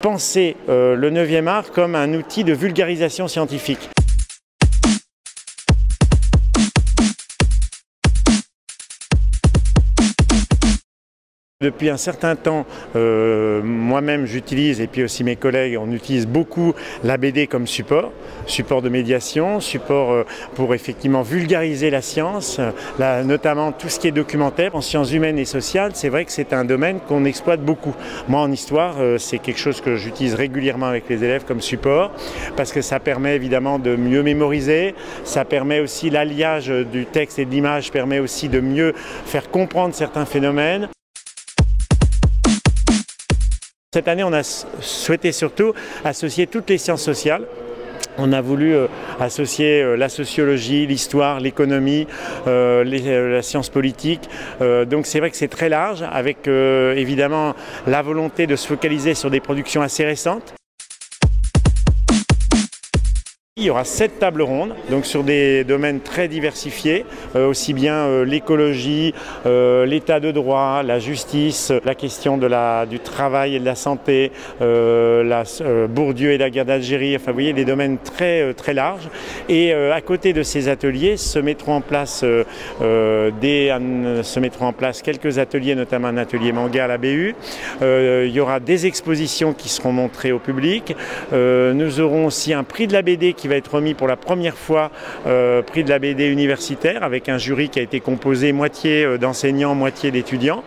Penser le 9e art comme un outil de vulgarisation scientifique. Depuis un certain temps, moi-même j'utilise, et puis aussi mes collègues, on utilise beaucoup la BD comme support de médiation, support pour effectivement vulgariser la science, notamment tout ce qui est documentaire en sciences humaines et sociales. C'est vrai que c'est un domaine qu'on exploite beaucoup. Moi en histoire, c'est quelque chose que j'utilise régulièrement avec les élèves comme support, parce que ça permet évidemment de mieux mémoriser, ça permet aussi l'alliage du texte et de l'image, permet aussi de mieux faire comprendre certains phénomènes. Cette année, on a souhaité surtout associer toutes les sciences sociales. On a voulu associer la sociologie, l'histoire, l'économie, la science politique. Donc c'est vrai que c'est très large, avec évidemment la volonté de se focaliser sur des productions assez récentes. Il y aura 7 tables rondes, donc sur des domaines très diversifiés, aussi bien l'écologie, l'état de droit, la justice, la question du travail et de la santé, Bourdieu et la guerre d'Algérie, enfin vous voyez des domaines très, très larges. Et à côté de ces ateliers se mettront en place quelques ateliers, notamment un atelier manga à la BU. Il y aura des expositions qui seront montrées au public. Nous aurons aussi un prix de la BD qui va être remis pour la première fois, prix de la BD universitaire, avec un jury qui a été composé moitié d'enseignants, moitié d'étudiants.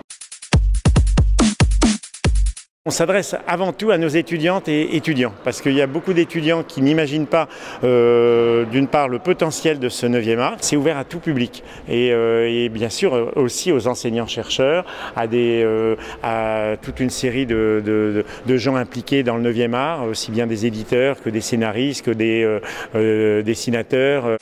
On s'adresse avant tout à nos étudiantes et étudiants, parce qu'il y a beaucoup d'étudiants qui n'imaginent pas, d'une part, le potentiel de ce 9e art. C'est ouvert à tout public, et bien sûr aussi aux enseignants-chercheurs, à toute une série de gens impliqués dans le 9e art, aussi bien des éditeurs que des scénaristes, que des dessinateurs.